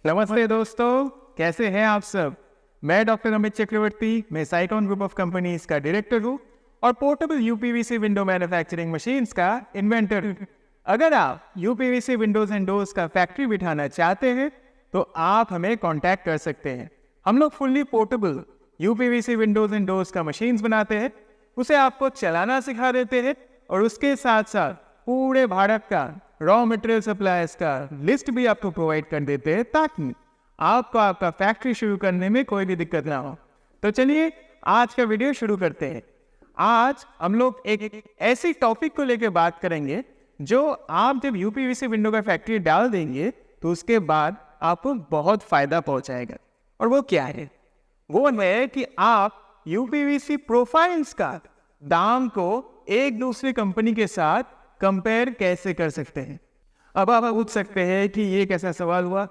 नमस्ते दोस्तों, कैसे हैं आप सब। मैं डॉक्टर अमित चक्रवर्ती, मैं साइकॉन ग्रुप ऑफ कंपनीज का डायरेक्टर हूँ और portable UPVC window manufacturing machines का इन्वेंटर हूँ। अगर आप यूपीवीसी विंडोज एंड डोर्स का फैक्ट्री बिठाना चाहते हैं तो आप हमें कांटेक्ट कर सकते हैं। हम लोग fully portable UPVC Windows and doors का मशीन्स बनाते हैं, उसे आपको चलाना सिखा देते हैं और उसके साथ साथ पूरे भारत का रॉ मटेरियल सप्लायर्स का लिस्ट भी आपको प्रोवाइड कर देते हैं ताकि आपको आपका फैक्ट्री शुरू करने में कोई भी दिक्कत ना हो। तो चलिए आज का वीडियो शुरू करते हैं। आज हम लोग एक ऐसी टॉपिक को लेकर बात करेंगे जो आप जब यूपीवीसी विंडो का फैक्ट्री डाल देंगे तो उसके बाद आपको बहुत फायदा पहुंचाएगा। और वो क्या है? वो है कि आप यूपीवीसी प्रोफाइल्स का दाम को एक दूसरी कंपनी के साथ कंपेयर कैसे कर सकते हैं। अब आप पूछ सकते हैं कि ये कैसा सवाल हुआ,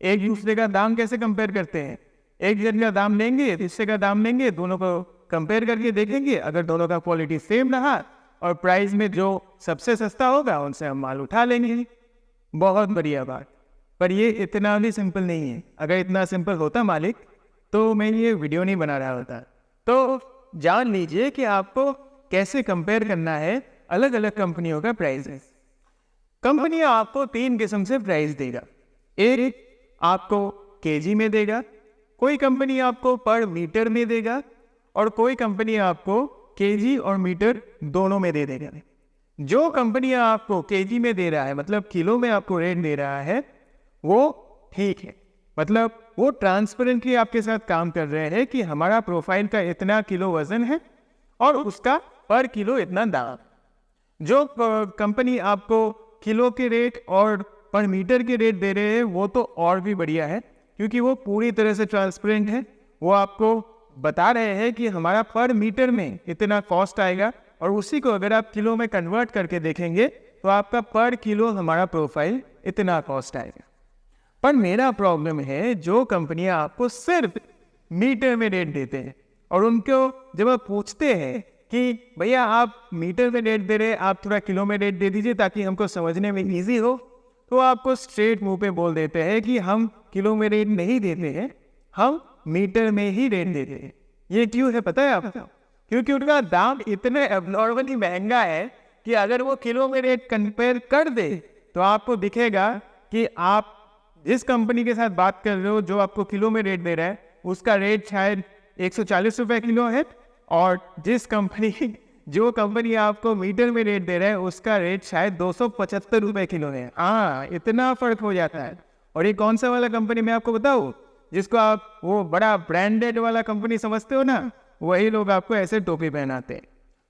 एक दूसरे का दाम कैसे कंपेयर करते हैं। एक जन का दाम लेंगे, दूसरे का दाम लेंगे, दोनों को कंपेयर करके देखेंगे, अगर दोनों का क्वालिटी सेम रहा और प्राइस में जो सबसे सस्ता होगा उनसे हम माल उठा लेंगे। बहुत बढ़िया बात, पर ये इतना भी सिंपल नहीं है। अगर इतना सिंपल होता मालिक तो मैं ये वीडियो नहीं बना रहा होता। तो जान लीजिए कि आपको कैसे कंपेयर करना है अलग अलग कंपनियों का प्राइस। कंपनी आपको 3 किस्म से प्राइस देगा। एक आपको केजी में देगा, कोई कंपनी आपको पर मीटर में देगा और कोई कंपनी आपको केजी और मीटर दोनों में दे देगा। जो कंपनी आपको केजी में दे रहा है, मतलब किलो में आपको रेट दे रहा है, वो ठीक है। मतलब वो ट्रांसपेरेंटली आपके साथ काम कर रहे हैं कि हमारा प्रोफाइल का इतना किलो वजन है और उसका पर किलो इतना दाम। जो कंपनी आपको किलो के रेट और पर मीटर के रेट दे रहे हैं वो तो और भी बढ़िया है, क्योंकि वो पूरी तरह से ट्रांसपेरेंट है। वो आपको बता रहे हैं कि हमारा पर मीटर में इतना कॉस्ट आएगा और उसी को अगर आप किलो में कन्वर्ट करके देखेंगे तो आपका पर किलो हमारा प्रोफाइल इतना कॉस्ट आएगा। पर मेरा प्रॉब्लम है जो कंपनियां आपको सिर्फ मीटर में रेट देते हैं और उनको जब आप पूछते हैं कि भैया आप मीटर में रेट दे रहे हैं, आप थोड़ा किलो में रेट दे दीजिए ताकि हमको समझने में इजी हो, तो आपको स्ट्रेट मुंह पे बोल देते हैं कि हम किलो में रेट नहीं देते हैं, हम मीटर में ही रेट देते हैं। ये क्यों है पता है आपको? क्योंकि उनका दाम इतने एबनॉर्मली महंगा है कि अगर वो किलो में रेट कंपेयर कर दे तो आपको दिखेगा कि आप जिस कंपनी के साथ बात कर रहे हो जो आपको किलो में रेट दे रहा है उसका रेट शायद 140 रुपये किलो है और जो कंपनी आपको मीटर में रेट दे रहा है उसका रेट शायद 275 रुपये किलो है। हाँ, इतना फर्क हो जाता है। और ये कौन सा वाला कंपनी मैं आपको बताऊँ, जिसको आप वो बड़ा ब्रांडेड वाला कंपनी समझते हो ना, वही लोग आपको ऐसे टोपी पहनाते हैं।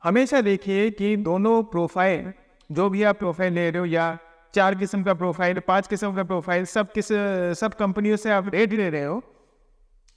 हमेशा देखिए कि दोनों प्रोफाइल, जो भी आप प्रोफाइल ले रहे हो या 4 किस्म का प्रोफाइल, 5 किस्म का प्रोफाइल, सब कंपनियों से आप रेट ले रहे हो,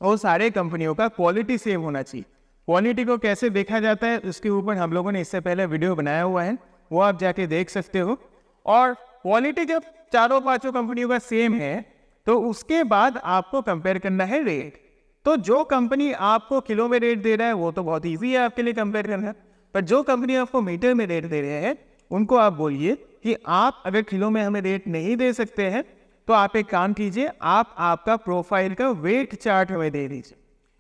और सारे कंपनियों का क्वालिटी सेम होना चाहिए। क्वालिटी को कैसे देखा जाता है उसके ऊपर हम लोगों ने इससे पहले वीडियो बनाया हुआ है, वो आप जाके देख सकते हो। और क्वालिटी जब 4-5 कंपनियों का सेम है तो उसके बाद आपको कंपेयर करना है रेट। तो जो कंपनी आपको किलो में रेट दे रहा है वो तो बहुत ईजी है आपके लिए कंपेयर करना, पर जो कंपनी आपको मीटर में रेट दे रहे हैं उनको आप बोलिए कि आप अगर किलो में हमें रेट नहीं दे सकते हैं तो आप एक काम कीजिए, आप आपका प्रोफाइल का वेट चार्ट हमें दे दीजिए।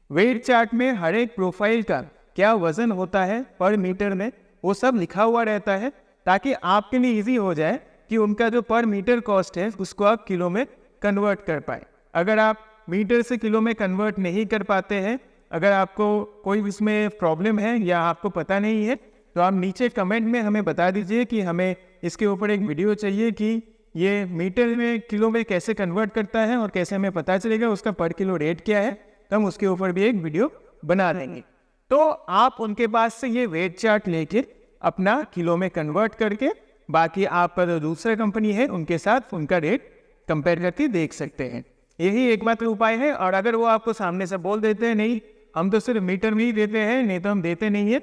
वेट चार्ट में हर एक प्रोफाइल का क्या वजन होता है पर मीटर में वो सब लिखा हुआ रहता है, ताकि आपके लिए इजी हो जाए कि उनका जो पर मीटर कॉस्ट है उसको आप किलो में कन्वर्ट कर पाए। अगर आप मीटर से किलो में कन्वर्ट नहीं कर पाते हैं, अगर आपको कोई इसमें प्रॉब्लम है या आपको पता नहीं है, तो आप नीचे कमेंट में हमें बता दीजिए कि हमें इसके ऊपर एक वीडियो चाहिए कि ये मीटर में किलो में कैसे कन्वर्ट करता है और कैसे हमें पता चलेगा उसका पर किलो रेट क्या है, तो हम उसके ऊपर भी एक वीडियो बना देंगे। तो आप उनके पास से ये वेट चार्ट लेके अपना किलो में कन्वर्ट करके बाकी आपका जो दूसरा कंपनी है उनके साथ उनका रेट कंपेयर करके देख सकते हैं। यही एकमात्र उपाय है। और अगर वो आपको सामने से बोल देते हैं नहीं हम तो सिर्फ मीटर में ही देते हैं, नहीं तो हम देते नहीं है,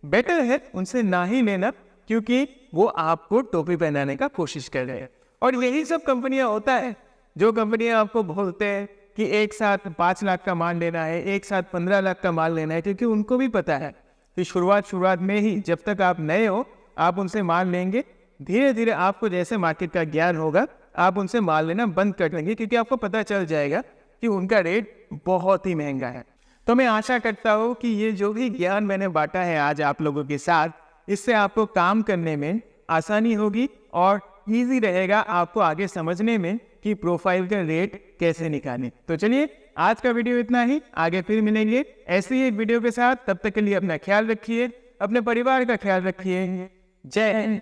बेटर है उनसे ना ही लेना, क्योंकि वो आपको टोपी पहनाने का कोशिश कर रहे हैं। और यही सब कंपनियां होता है जो कंपनियां आपको बोलते हैं कि एक साथ 5 लाख का माल लेना है, एक साथ 15 लाख का माल लेना है, क्योंकि उनको भी पता है कि शुरुआत में ही जब तक आप नए हो आप उनसे माल लेंगे, धीरे धीरे आपको जैसे मार्केट का ज्ञान होगा आप उनसे माल लेना बंद कर देंगे, क्योंकि आपको पता चल जाएगा कि उनका रेट बहुत ही महंगा है। तो मैं आशा करता हूँ कि ये जो भी ज्ञान मैंने बांटा है आज आप लोगों के साथ, इससे आपको काम करने में आसानी होगी और ईजी रहेगा आपको आगे समझने में कि प्रोफाइल का रेट कैसे निकालें। तो चलिए, आज का वीडियो इतना ही, आगे फिर मिलेंगे ऐसे ही एक वीडियो के साथ। तब तक के लिए अपना ख्याल रखिए, अपने परिवार का ख्याल रखिए। जय हिंद।